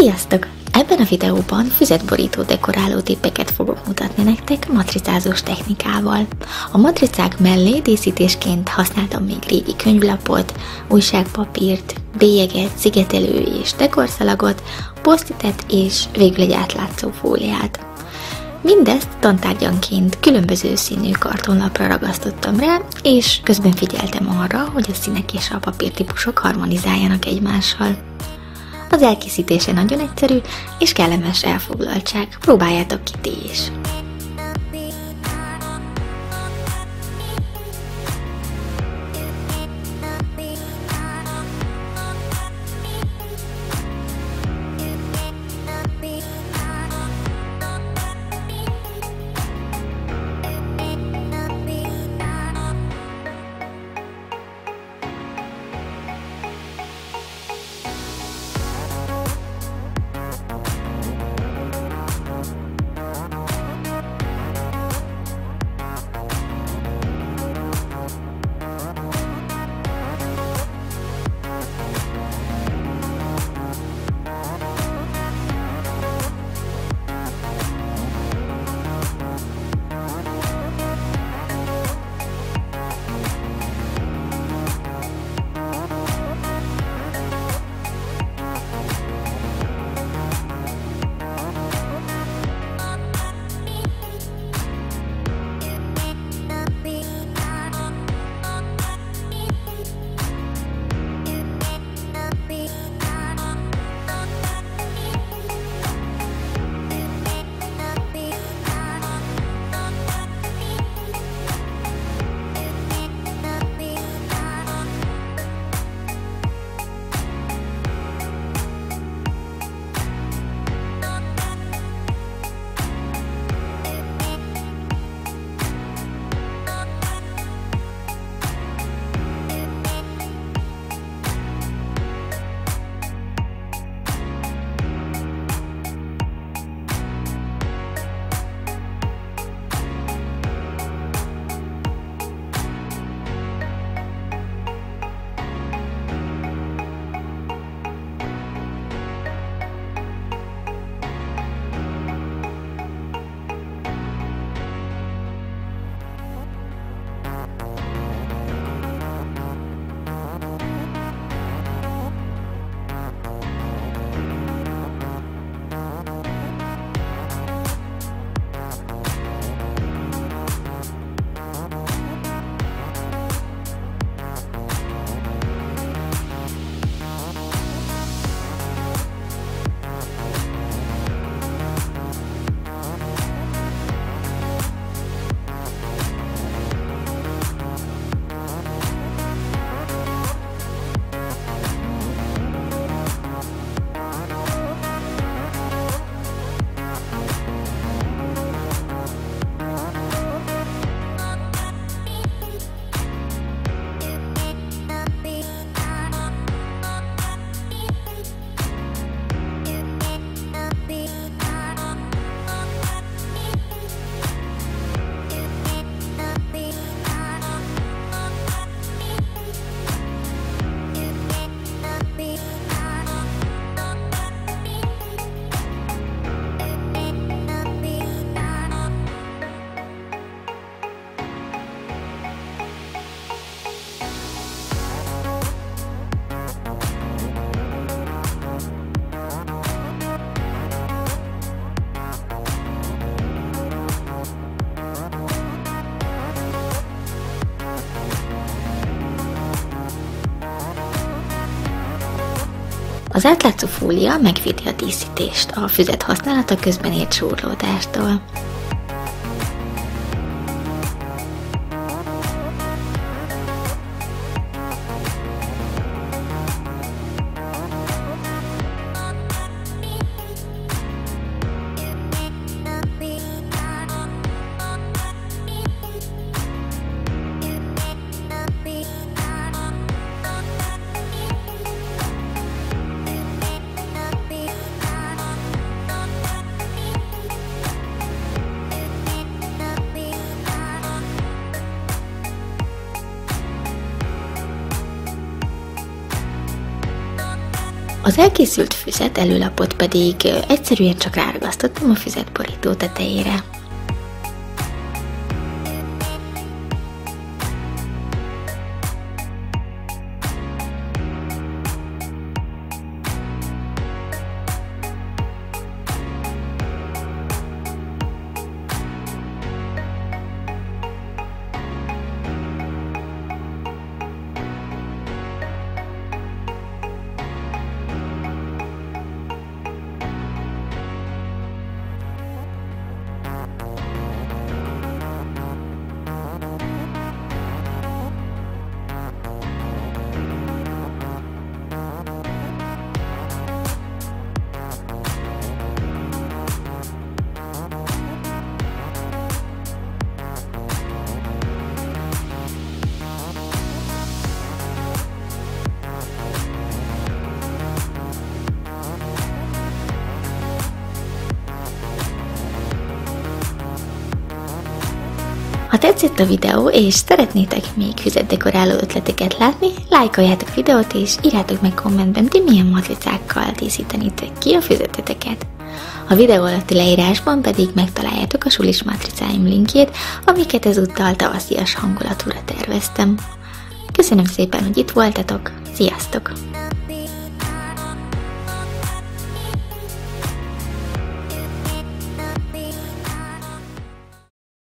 Sziasztok! Ebben a videóban füzetborító dekoráló tippeket fogok mutatni nektek matricázós technikával. A matricák mellé díszítésként használtam még régi könyvlapot, újságpapírt, bélyeget, szigetelő és dekorszalagot, posztitet és végül egy átlátszó fóliát. Mindezt tantárgyanként különböző színű kartonlapra ragasztottam rá, és közben figyeltem arra, hogy a színek és a papírtípusok harmonizáljanak egymással. Az elkészítése nagyon egyszerű és kellemes elfoglaltság, próbáljátok ki ti is! Az átlátszó fólia megvédi a díszítést a füzet használata közben ért súrlódástól. Az elkészült füzet előlapot pedig egyszerűen csak ráragasztottam a füzetborító tetejére. Ha tetszett a videó, és szeretnétek még füzetdekoráló ötleteket látni, lájkoljátok a videót, és írjátok meg kommentben, ti milyen matricákkal díszítenétek ki a füzeteteket. A videó alatti leírásban pedig megtaláljátok a sulis matricáim linkjét, amiket ezúttal tavaszias hangulatúra terveztem. Köszönöm szépen, hogy itt voltatok, sziasztok!